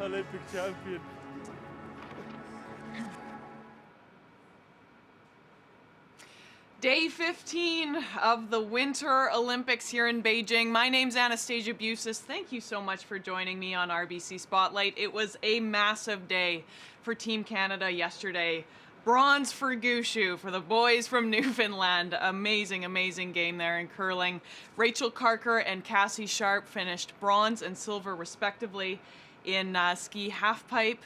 Olympic champion. Day 15 of the Winter Olympics here in Beijing. My name's Anastasia Bucsis. Thank you so much for joining me on RBC Spotlight. It was a massive day for Team Canada yesterday. Bronze for Gushu for the boys from Newfoundland. Amazing, amazing game there in curling. Rachel Carker and Cassie Sharp finished bronze and silver respectively in ski halfpipe.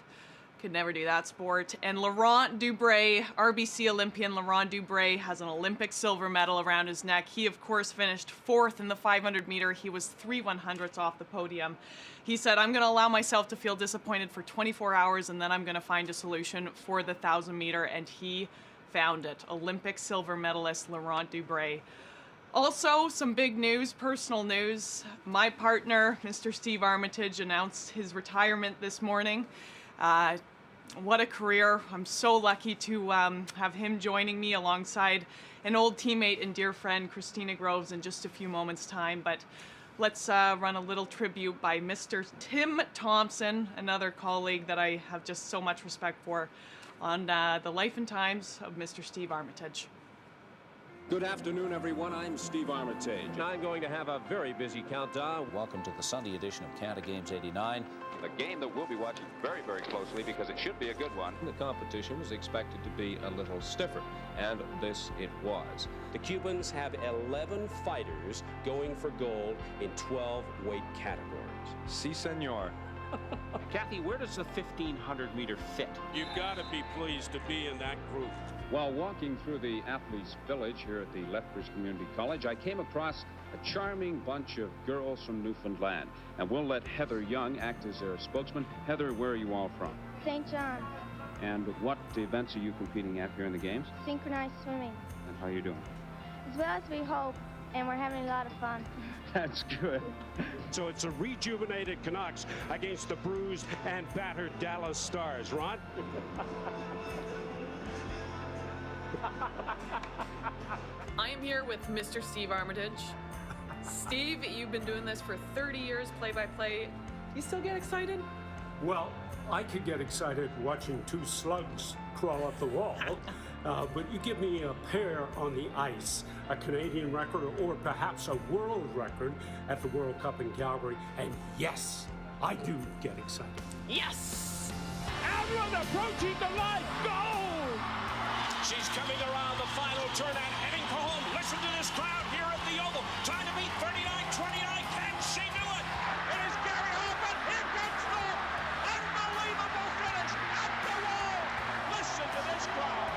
Could never do that sport. And Laurent Dubray, RBC Olympian Laurent Dubray, has an Olympic silver medal around his neck. He, of course, finished fourth in the 500 meter. He was 3/100ths off the podium. He said, I'm going to allow myself to feel disappointed for 24 hours, and then I'm going to find a solution for the 1,000 meter. And he found it. Olympic silver medalist Laurent Dubray. Also, some big news, personal news. My partner, Mr. Steve Armitage, announced his retirement this morning. What a career. I'm so lucky to have him joining me alongside an old teammate and dear friend, Christina Groves, in just a few moments' time. But let's run a little tribute by Mr. Tim Thompson, another colleague that I have just so much respect for, on the life and times of Mr. Steve Armitage. Good afternoon, everyone. I'm Steve Armitage. I'm going to have a very busy countdown. Welcome to the Sunday edition of Canada Games 89. A game that we'll be watching very, very closely because it should be a good one. The competition was expected to be a little stiffer, and this it was. The Cubans have 11 fighters going for gold in 12 weight categories. Si, senor. Kathy, where does the 1,500 meter fit? You've got to be pleased to be in that group. While walking through the Athletes Village here at the Lethbridge Community College, I came across a charming bunch of girls from Newfoundland. And we'll let Heather Young act as their spokesman. Heather, where are you all from? St. John's. And what events are you competing at here in the games? Synchronized swimming. And how are you doing? As well as we hope, and we're having a lot of fun. That's good. So it's a rejuvenated Canucks against the bruised and battered Dallas Stars, Ron? I am here with Mr. Steve Armitage. Steve, you've been doing this for 30 years, play-by-play. You still get excited? Well, I could get excited watching two slugs crawl up the wall, but you give me a pair on the ice, a Canadian record or perhaps a world record at the World Cup in Calgary, and yes, I do get excited. Yes! Outrun approaching the line, goal! She's coming around the final turn and heading for home. Listen to this crowd here at the Oval. Trying to beat 39-29. Can she do it? It is Gary Hoffman. Here comes the unbelievable finish at the wall. Listen to this crowd.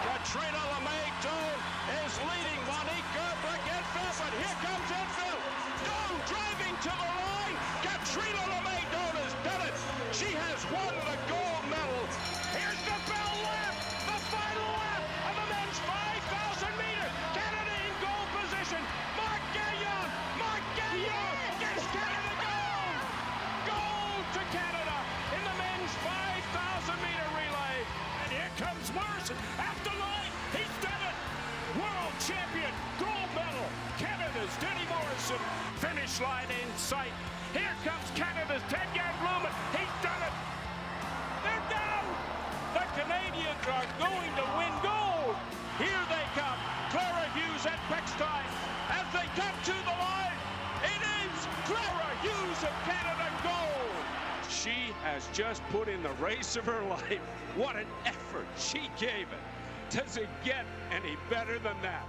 Katrina LeMay-Doan is leading Monica Brackett-Phil, but here comes Enfield. Doan driving to the line. Katrina LeMay-Doan has done it. She has won the gold medal. Here's the bell lap. The final lap of the men's 5,000 meter. Canada in goal position. Marc Gagnon. Marc Gagnon gets Canada gold. Gold to Canada in the men's 5,000 meter relay. And here comes Morrison at the line. He's done it. World champion, gold medal. Canada's Denny Morrison. Finish line in sight. Here comes Canada's Ted Blumen. He's done it. They're down. The Canadians are going to win gold. Here they come. Clara Hughes and Beckstein as they come to the line. It is Clara Hughes of Canada gold. She has just put in the race of her life. What an effort she gave it. Does it get any better than that?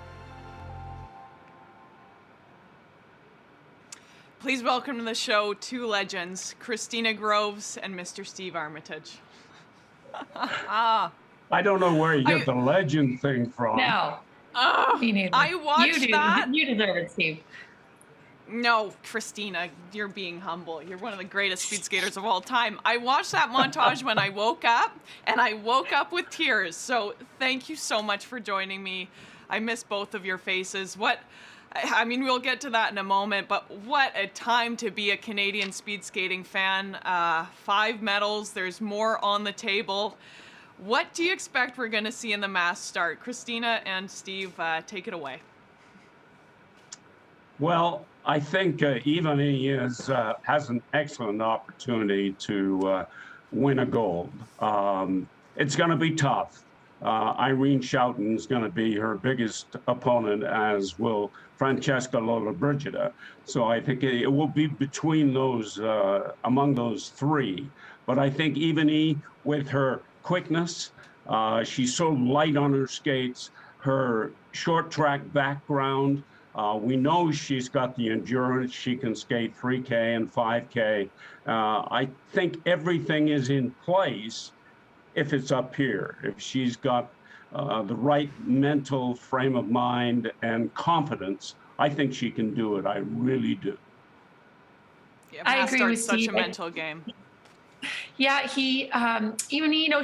Please welcome to the show two legends, Christina Groves and Mr. Steve Armitage. I don't know where you get the legend thing from. No. Me neither. I watched that. You deserve it, Steve. No, Christina, you're being humble. You're one of the greatest speed skaters of all time. I watched that montage when I woke up, and I woke up with tears. So thank you so much for joining me. I miss both of your faces. I mean, we'll get to that in a moment, but what a time to be a Canadian speed skating fan. 5 medals, there's more on the table. What do you expect we're going to see in the mass start? Christina and Steve, take it away. Well, I think Ivany has an excellent opportunity to win a gold. It's going to be tough. Irene Schouten is going to be her biggest opponent, as will Francesca Lollobrigida. So I think it will be between those, among those three. But I think Ivany, with her quickness, she's so light on her skates, her short track background, we know she's got the endurance. She can skate 3K and 5K. I think everything is in place if it's up here. If she's got the right mental frame of mind and confidence, I think she can do it. I really do. Yeah, I agree with such Steve. a mental game. Yeah, even,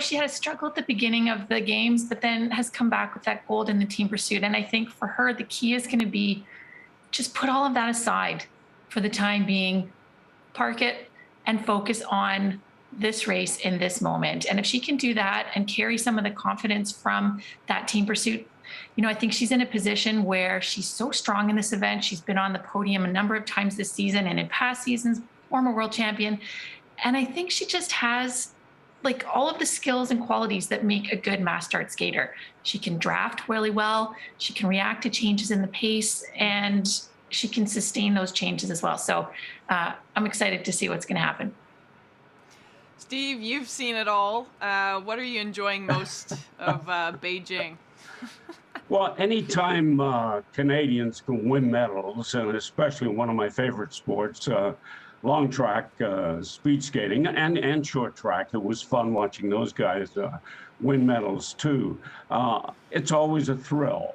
she had a struggle at the beginning of the games, but then has come back with that gold in the team pursuit. And I think for her, the key is going to be just put all of that aside for the time being, park it and focus on this race in this moment. And if she can do that and carry some of the confidence from that team pursuit, I think she's in a position where she's so strong in this event. She's been on the podium a number of times this season and in past seasons, former world champion. And I think she just has all of the skills and qualities that make a good mass start skater. She can draft really well. She can react to changes in the pace, and she can sustain those changes as well. So I'm excited to see what's going to happen. Steve, you've seen it all. What are you enjoying most of Beijing? Well, anytime Canadians can win medals, and especially one of my favorite sports, long track, speed skating, and short track. It was fun watching those guys win medals too. It's always a thrill.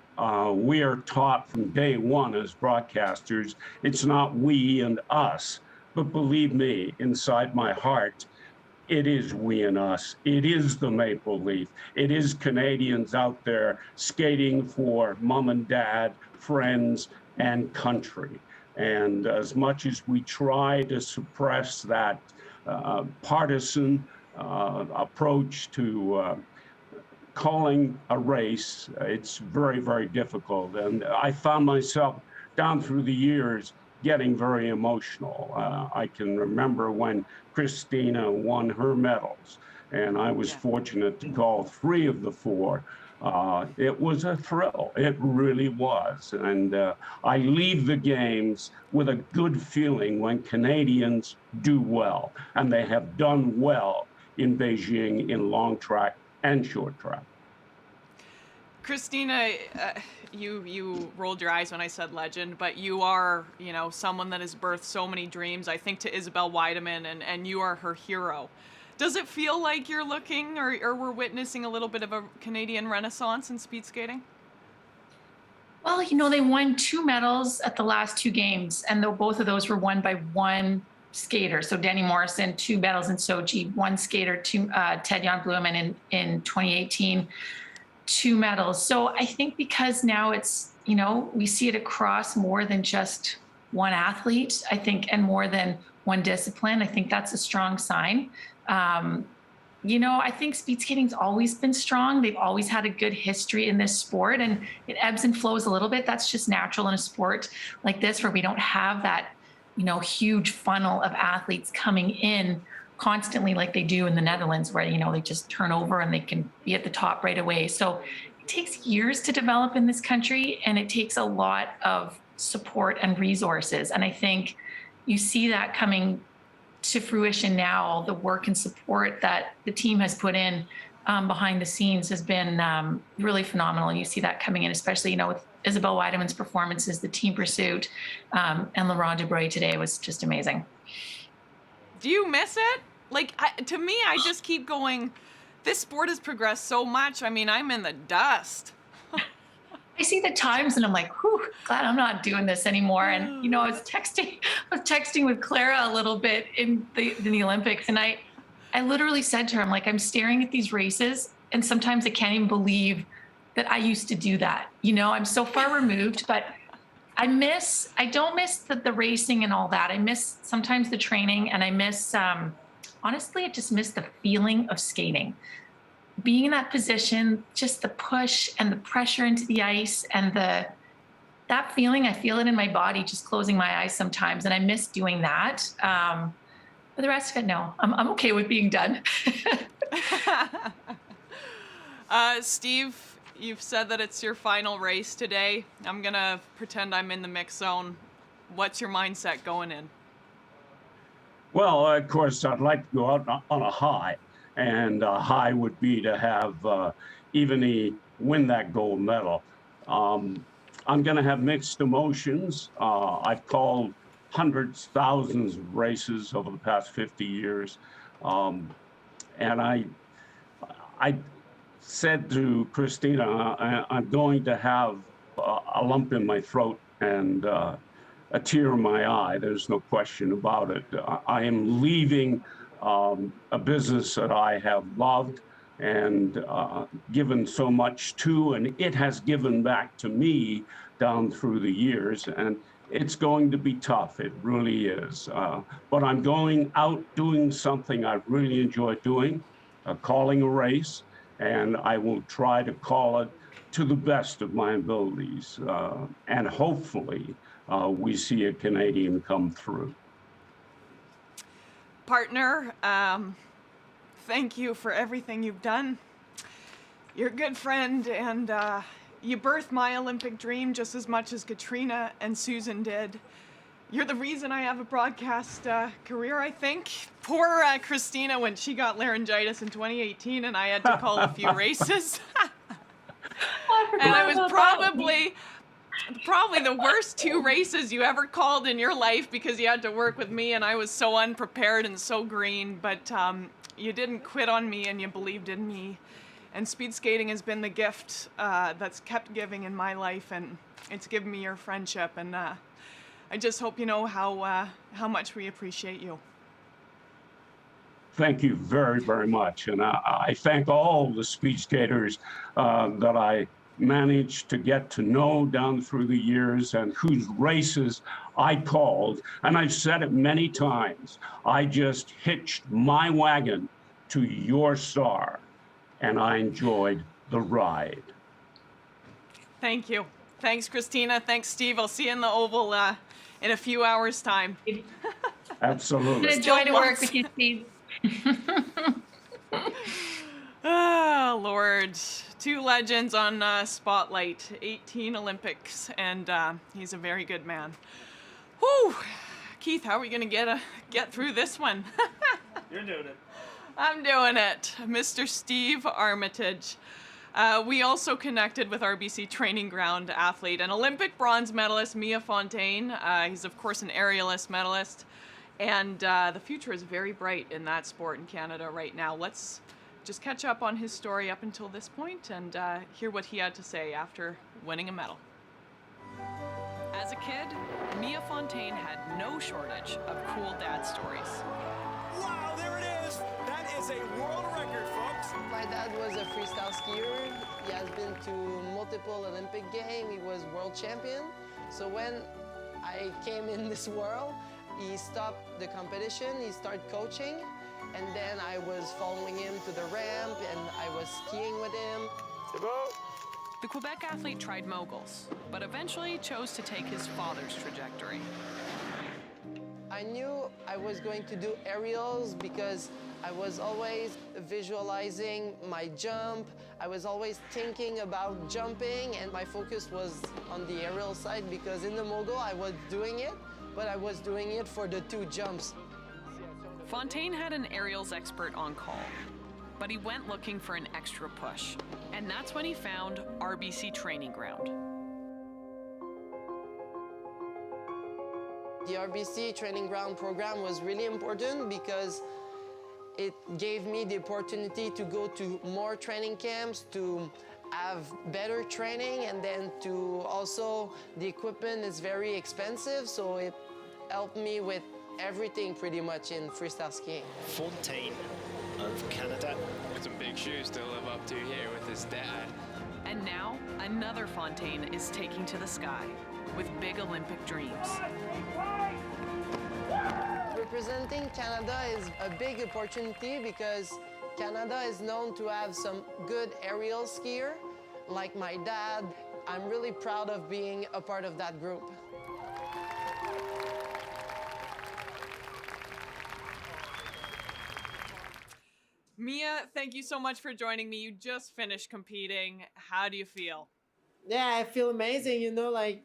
We are taught from day one as broadcasters, it's not we and us, but believe me, inside my heart, it is we and us. It is the Maple Leaf. It is Canadians out there skating for mom and dad, friends, and country. And as much as we try to suppress that partisan approach to calling a race, it's very, very difficult. And I found myself down through the years getting very emotional. I can remember when Christina won her medals, and I was fortunate to call 3 of the 4. It was a thrill. It really was. And I leave the games with a good feeling when Canadians do well. And they have done well in Beijing in long track and short track. Christina, you rolled your eyes when I said legend, but you are, someone that has birthed so many dreams, I think, to Isabelle Weideman, and you are her hero. Does it feel like you're looking or we're witnessing a little bit of a Canadian renaissance in speed skating? Well, they won 2 medals at the last 2 games, and both of those were won by one skater. So Danny Morrison, 2 medals in Sochi, 1 skater, Ted-Jan Blumen in 2018, 2 medals. So I think because now it's, we see it across more than just one athlete, I think, and more than one discipline. I think that's a strong sign. I think speed skating's always been strong. They've always had a good history in this sport, and it ebbs and flows a little bit. That's just natural in a sport like this, where we don't have that, huge funnel of athletes coming in constantly like they do in the Netherlands, where, they just turn over and they can be at the top right away. So it takes years to develop in this country, and it takes a lot of support and resources. And I think you see that coming to fruition now. The work and support that the team has put in behind the scenes has been really phenomenal. And you see that coming in, especially, with Isabelle Weideman's performances, the team pursuit, and Laurent Dubreuil today was just amazing. Do you miss it? To me, I just keep going, this sport has progressed so much. I mean, I'm in the dust. I see the times and I'm like, whew, glad I'm not doing this anymore. And, I was texting with Clara a little bit in the Olympics. And I literally said to her, I'm staring at these races, and sometimes I can't even believe that I used to do that. I'm so far removed, but I don't miss the racing and all that. I miss sometimes the training, and I miss, honestly, I just miss the feeling of skating. Being in that position, just the push and the pressure into the ice, and that feeling, I feel it in my body, just closing my eyes sometimes. And I miss doing that. But the rest of it, no, I'm okay with being done. Steve, you've said that it's your final race today. I'm gonna pretend I'm in the mix zone. What's your mindset going in? Well, of course, I'd like to go out on a high, and a high would be to have Evany win that gold medal. I'm going to have mixed emotions. I've called hundreds, thousands of races over the past 50 years, and I said to Christina, I'm going to have a lump in my throat and a tear in my eye. There's no question about it. I am leaving a business that I have loved and given so much to, and it has given back to me down through the years. And it's going to be tough. It really is. But I'm going out doing something I really enjoy doing, calling a race, and I will try to call it to the best of my abilities. And hopefully, we see a Canadian come through. Partner, thank you for everything you've done. You're a good friend, and you birthed my Olympic dream just as much as Katrina and Susan did. You're the reason I have a broadcast career, I think. Poor Christina when she got laryngitis in 2018 and I had to call a few races. And I was probably the worst 2 races you ever called in your life because you had to work with me and I was so unprepared and so green, but you didn't quit on me and you believed in me. And speed skating has been the gift that's kept giving in my life, and it's given me your friendship, and I just hope you know how much we appreciate you. Thank you very, very much. And I thank all the speed skaters that I managed to get to know down through the years and whose races I called. And I've said it many times, I just hitched my wagon to your star and I enjoyed the ride. Thank you. Thanks, Christina. Thanks, Steve. I'll see you in the Oval in a few hours' time. Absolutely. It's a joy to work with you, Steve. Oh, Lord. 2 legends on Spotlight, 18 Olympics, and he's a very good man. Whew. Keith, how are we going to get through this one? You're doing it. I'm doing it. Mr. Steve Armitage. We also connected with RBC training ground athlete and Olympic bronze medalist Miha Fontaine. He's, of course, an aerialist medalist. And the future is very bright in that sport in Canada right now. Let's just catch up on his story up until this point and hear what he had to say after winning a medal. As a kid, Miha Fontaine had no shortage of cool dad stories. Wow, there it is. That is a world record, folks. My dad was a freestyle skier. He has been to multiple Olympic games. He was world champion. So when I came in this world, he stopped the competition, he started coaching, and then I was following him to the ramp and I was skiing with him. The Quebec athlete tried moguls, but eventually chose to take his father's trajectory. I knew I was going to do aerials because I was always visualizing my jump. I was always thinking about jumping, and my focus was on the aerial side because in the mogul I was doing it, but I was doing it for the 2 jumps. Fontaine had an aerials expert on call, but he went looking for an extra push, and that's when he found RBC Training Ground. The RBC Training Ground program was really important because it gave me the opportunity to go to more training camps, to have better training, and then to also, the equipment is very expensive, so it helped me with everything pretty much in freestyle skiing. Fontaine of Canada. Got some big shoes to live up to here with his dad. And now, another Fontaine is taking to the sky with big Olympic dreams. Representing Canada is a big opportunity because Canada is known to have some good aerial skier, like my dad. I'm really proud of being a part of that group. Miha, thank you so much for joining me. You just finished competing. How do you feel? Yeah, I feel amazing. You know, like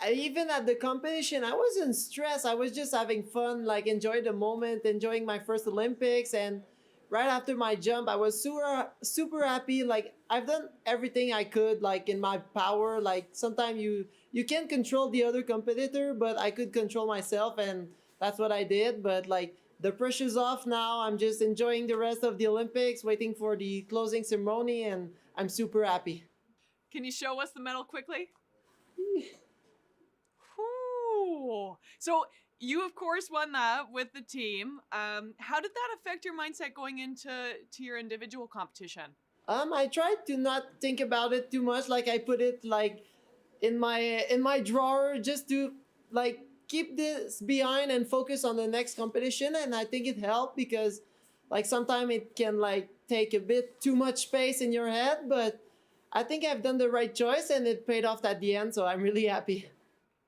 even at the competition, I wasn't stressed. I was just having fun, like enjoying the moment, enjoying my first Olympics. And right after my jump, I was super happy. Like I've done everything I could, like in my power. Like sometimes you can't control the other competitor, but I could control myself, and that's what I did. But like the pressure's off now. I'm just enjoying the rest of the Olympics, waiting for the closing ceremony, and I'm super happy. Can you show us the medal quickly? Whew. So you, of course, won that with the team. How did that affect your mindset going into your individual competition? I tried to not think about it too much. Like I put it like in my drawer just to like keep this behind and focus on the next competition. And I think it helped because like sometimes it can like take a bit too much space in your head, but I think I've done the right choice and it paid off at the end. So I'm really happy.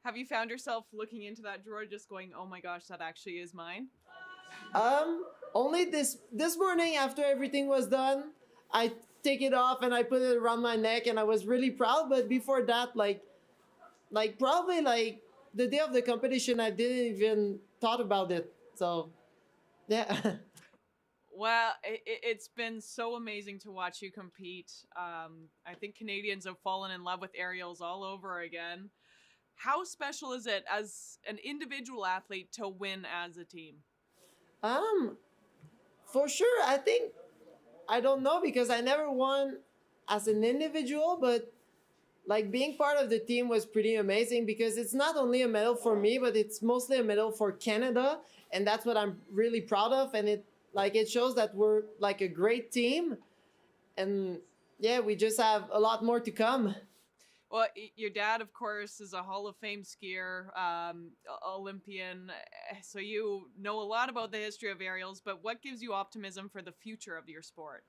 Have you found yourself looking into that drawer just going, oh my gosh, that actually is mine? Only this morning after everything was done, I take it off and I put it around my neck and I was really proud. But before that, like probably like the day of the competition, I didn't even thought about it. So yeah. Well, it's been so amazing to watch you compete. I think Canadians have fallen in love with aerials all over again. How special is it as an individual athlete to win as a team? For sure. I don't know because I never won as an individual, but like being part of the team was pretty amazing because it's not only a medal for me, but it's mostly a medal for Canada. And that's what I'm really proud of. And it shows that we're like a great team. And yeah, we just have a lot more to come. Well, your dad, of course, is a Hall of Fame skier, Olympian. So you know a lot about the history of aerials, but what gives you optimism for the future of your sport?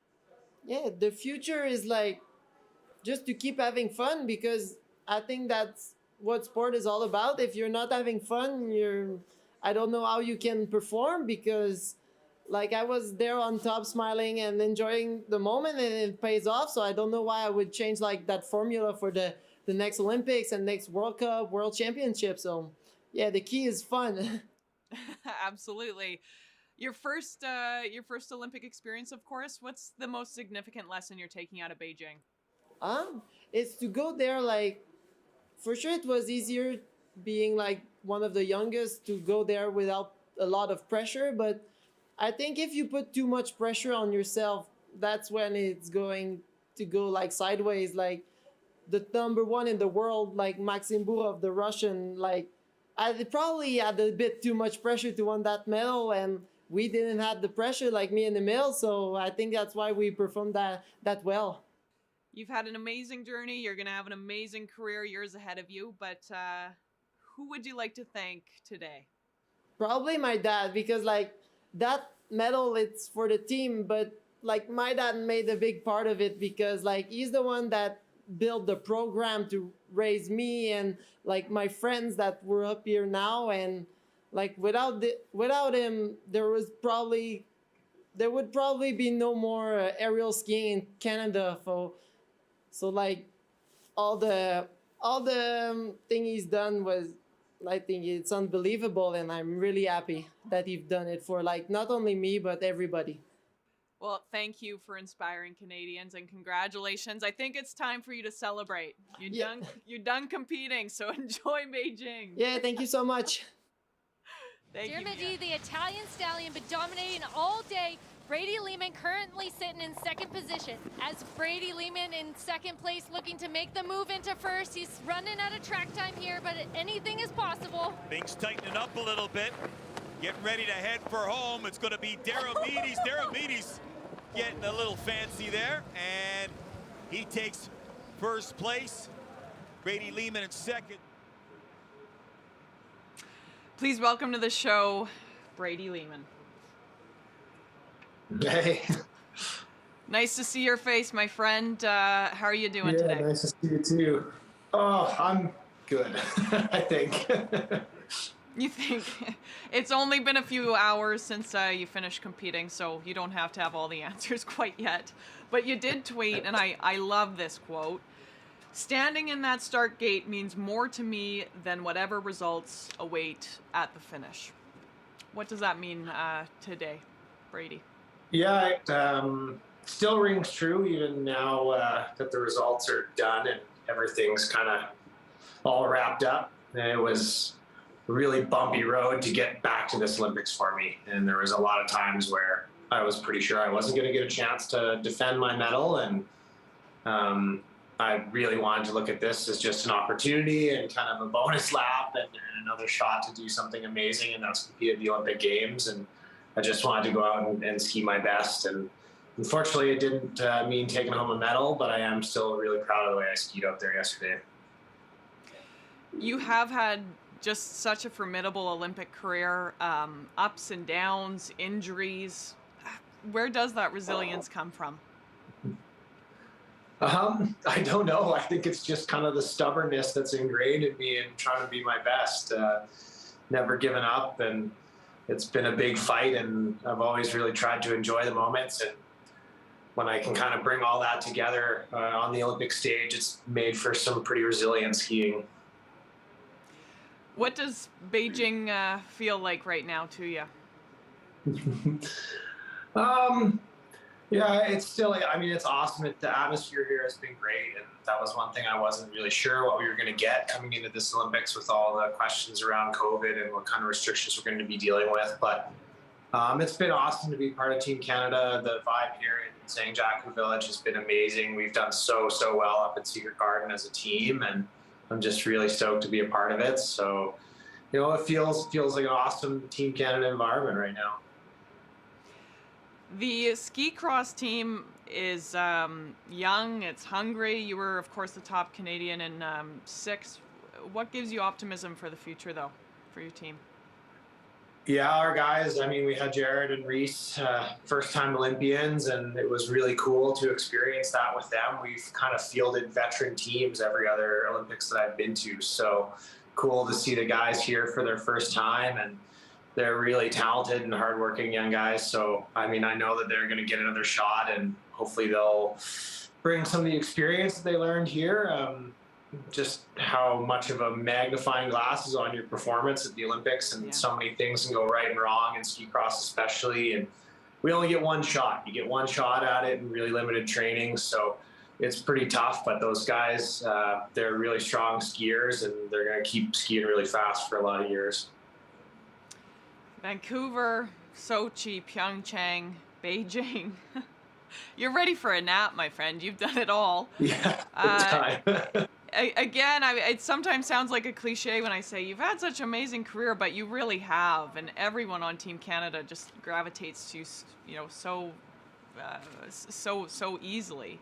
Yeah, the future is like just to keep having fun because I think that's what sport is all about. If you're not having fun, I don't know how you can perform because like I was there on top smiling and enjoying the moment and it pays off. So I don't know why I would change like that formula for the next Olympics and next World Cup, World Championship. So yeah, the key is fun. Absolutely. Your first Olympic experience, of course. What's the most significant lesson you're taking out of Beijing? It's to go there, like, for sure it was easier being like one of the youngest to go there without a lot of pressure. But I think if you put too much pressure on yourself, that's when it's going to go like sideways. Like the #1 in the world, like Maxim Burov, the Russian, like I probably had a bit too much pressure to win that medal, and we didn't have the pressure like me and Emil. So I think that's why we performed that well. You've had an amazing journey. You're going to have an amazing career years ahead of you. But who would you like to thank today? Probably my dad, because like that medal, it's for the team. But like my dad made a big part of it because like he's the one that built the program to raise me and like my friends that were up here now. And like without him, there would probably be no more aerial skiing in Canada. So like all the thing he's done was, I think it's unbelievable, and I'm really happy that he's done it for like not only me but everybody. Well, thank you for inspiring Canadians, and congratulations. I think it's time for you to celebrate. You're done competing, so enjoy Beijing. Yeah, thank you so much. Thank you, Miha. The Italian stallion been dominating all day. Brady Leman currently sitting in second position. As Brady Leman in second place looking to make the move into first. He's running out of track time here, but anything is possible. Things tightening up a little bit. Getting ready to head for home. It's going to be Rbc. Rbc's getting a little fancy there, and he takes first place. Brady Leman in second. Please welcome to the show, Brady Leman. Hey. Nice to see your face, my friend. How are you doing today? Nice to see you too. Oh, I'm good, I think. You think? It's only been a few hours since you finished competing, so you don't have to have all the answers quite yet. But you did tweet, and I love this quote. Standing in that start gate means more to me than whatever results await at the finish. What does that mean today, Brady? Yeah, it still rings true even now that the results are done and everything's kind of all wrapped up. It was a really bumpy road to get back to this Olympics for me. And there was a lot of times where I was pretty sure I wasn't going to get a chance to defend my medal. And I really wanted to look at this as just an opportunity and kind of a bonus lap and another shot to do something amazing, and that's compete at the Olympic Games. And I just wanted to go out and ski my best. And unfortunately, it didn't mean taking home a medal, but I am still really proud of the way I skied out there yesterday. You have had just such a formidable Olympic career, ups and downs, injuries. Where does that resilience come from? I don't know. I think it's just kind of the stubbornness that's ingrained in me and trying to be my best. Never given up, and it's been a big fight, and I've always really tried to enjoy the moments. And when I can kind of bring all that together on the Olympic stage, it's made for some pretty resilient skiing. What does Beijing feel like right now to you? Yeah, it's still, I mean, it's awesome. The atmosphere here has been great. And that was one thing I wasn't really sure what we were going to get coming into this Olympics with all the questions around COVID and what kind of restrictions we're going to be dealing with. But it's been awesome to be part of Team Canada. The vibe here in Zhangjiakou Village has been amazing. We've done so well up at Secret Garden as a team, and I'm just really stoked to be a part of it. So, you know, it feels like an awesome Team Canada environment right now. The ski cross team is young, it's hungry. You were, of course, the top Canadian in 6. What gives you optimism for the future, though, for your team? Yeah, our guys, I mean, we had Jared and Reese, first-time Olympians, and it was really cool to experience that with them. We've kind of fielded veteran teams every other Olympics that I've been to, so cool to see the guys here for their first time, and they're really talented and hardworking young guys. So, I mean, I know that they're going to get another shot, and hopefully they'll bring some of the experience that they learned here. Just how much of a magnifying glass is on your performance at the Olympics, and so many things can go right and wrong in ski cross especially. And we only get one shot. You get one shot at it in really limited training. So it's pretty tough, but those guys, they're really strong skiers, and they're going to keep skiing really fast for a lot of years. Vancouver, Sochi, Pyeongchang, Beijing. You're ready for a nap, my friend. You've done it all. Yeah, time. Again, it sometimes sounds like a cliche when I say you've had such an amazing career, but you really have, and everyone on Team Canada just gravitates to you, so easily.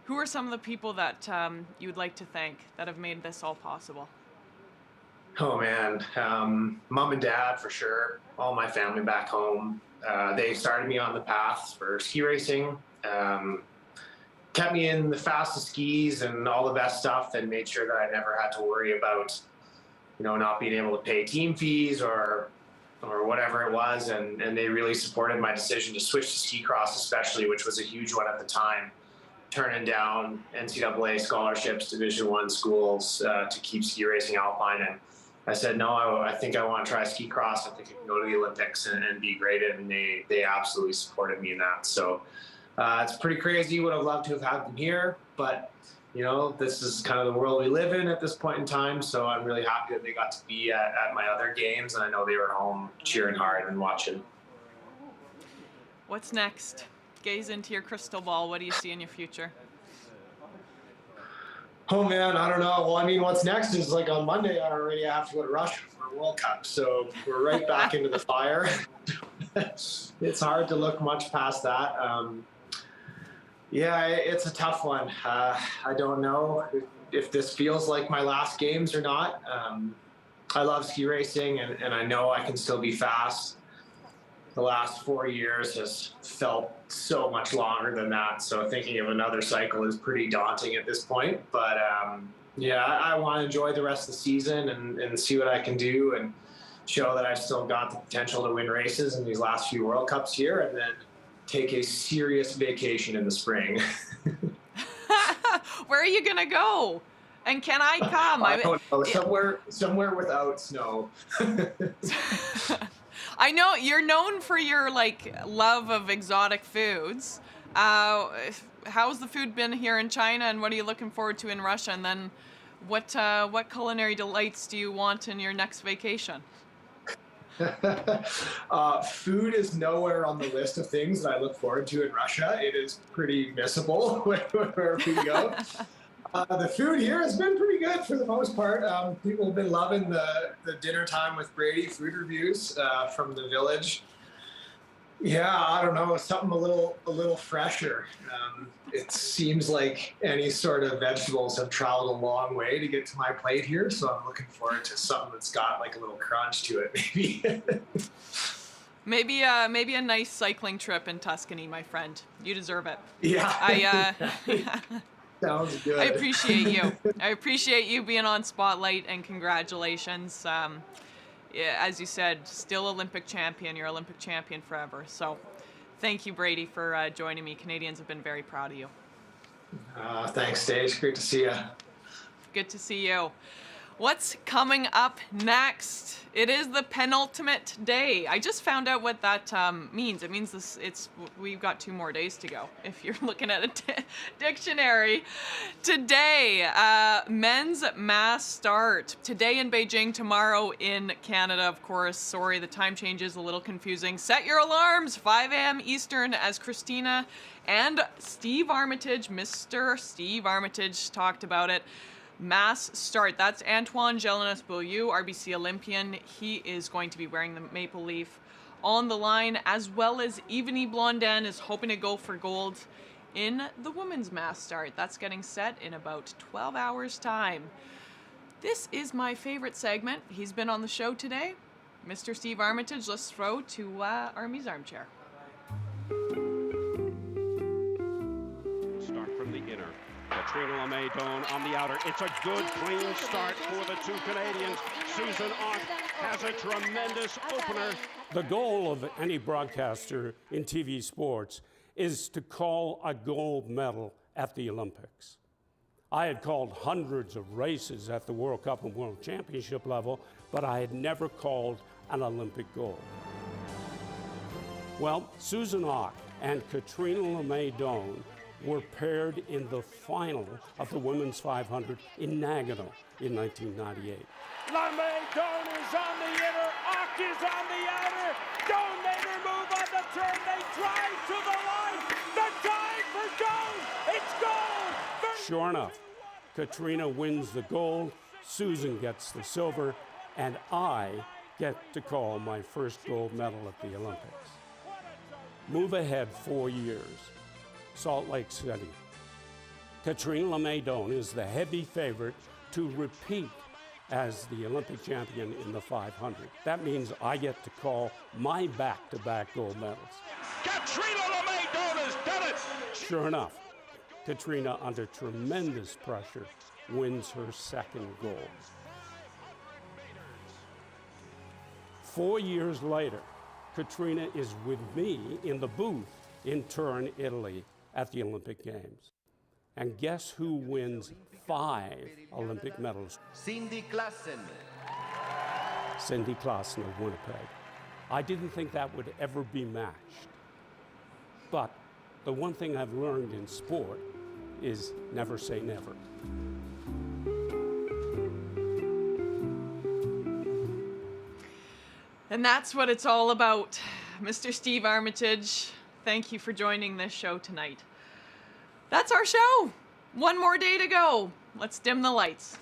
Who are some of the people that you would like to thank that have made this all possible? Oh man, mom and dad for sure. All my family back home. They started me on the path for ski racing. Kept me in the fastest skis and all the best stuff, and made sure that I never had to worry about, not being able to pay team fees or whatever it was. And they really supported my decision to switch to ski cross, especially, which was a huge one at the time. Turning down NCAA scholarships, Division I schools to keep ski racing alpine. And I said, no, I think I want to try ski cross. I think I can go to the Olympics and be graded. And they absolutely supported me in that. So it's pretty crazy. Would have loved to have had them here, but this is kind of the world we live in at this point in time. So I'm really happy that they got to be at my other games, and I know they were home cheering hard and watching. What's next? Gaze into your crystal ball. What do you see in your future? Oh man, I don't know. Well, I mean, what's next is like on Monday, I have to go to Russia for a World Cup. So we're right back into the fire. It's hard to look much past that. Yeah, it's a tough one. I don't know if this feels like my last games or not. I love ski racing, and I know I can still be fast. the last 4 years has felt so much longer than that. So thinking of another cycle is pretty daunting at this point. But yeah, I want to enjoy the rest of the season and see what I can do and show that I've still got the potential to win races in these last few World Cups here, and then take a serious vacation in the spring. Where are you going to go? And can I come? I don't know, somewhere without snow. I know you're known for your love of exotic foods. How's the food been here in China, and what are you looking forward to in Russia? And then what culinary delights do you want in your next vacation? Food is nowhere on the list of things that I look forward to in Russia. It is pretty missable wherever we go. The food here has been pretty good for the most part. People have been loving the dinner time with Brady food reviews from the village. Yeah, I don't know, something a little fresher. It seems like any sort of vegetables have traveled a long way to get to my plate here, so I'm looking forward to something that's got like a little crunch to it, maybe. Maybe a nice cycling trip in Tuscany, my friend. You deserve it. Yeah. Sounds good. I appreciate you. I appreciate you being on Spotlight, and congratulations. Yeah, as you said, still Olympic champion. You're Olympic champion forever. So thank you, Brady, for joining me. Canadians have been very proud of you. Thanks, Stage. Great to see you. Good to see you. What's coming up next? It is the penultimate day. I just found out what that means. It means we've got 2 more days to go, if you're looking at a dictionary. Today, men's mass start. Today in Beijing, tomorrow in Canada, of course. Sorry, the time change is a little confusing. Set your alarms, 5 a.m. Eastern, as Christina and Steve Armitage, Mr. Steve Armitage, talked about it. Mass start. That's Antoine Gélinas-Beaulieu, RBC Olympian. He is going to be wearing the maple leaf on the line, as well as Evgeny Blondin is hoping to go for gold in the women's mass start. That's getting set in about 12 hours' time. This is my favorite segment. He's been on the show today. Mr. Steve Armitage, let's throw to Army's Armchair. Start from the inner. Katrina Lemaydon on the outer. It's a good, clean start for the 2 Canadians. Susan Ott has a tremendous opener. The goal of any broadcaster in TV sports is to call a gold medal at the Olympics. I had called hundreds of races at the World Cup and World Championship level, but I had never called an Olympic gold. Well, Susan Ott and Katrina Lemaydon were paired in the final of the women's 500 in Nagano in 1998. Lemaydon is on the inner, Ock is on the outer. Don't make her move on the turn. They drive to the line. The time for gold. It's gold. Sure enough, Katrina wins the gold, Susan gets the silver, and I get to call my first gold medal at the Olympics. Move ahead 4 years. Salt Lake City. Katrina Lemaydon is the heavy favorite to repeat as the Olympic champion in the 500. That means I get to call my back-to-back gold medals. Katrina Lemaydon has done it. Sure enough, Katrina, under tremendous pressure, wins her second gold. 4 years later, Katrina is with me in the booth in Turin, Italy, at the Olympic Games. And guess who wins 5 Olympic medals? Cindy Klassen. Cindy Klassen of Winnipeg. I didn't think that would ever be matched. But the one thing I've learned in sport is never say never. And that's what it's all about. Mr. Steve Armitage, thank you for joining this show tonight. That's our show. 1 more day to go. Let's dim the lights.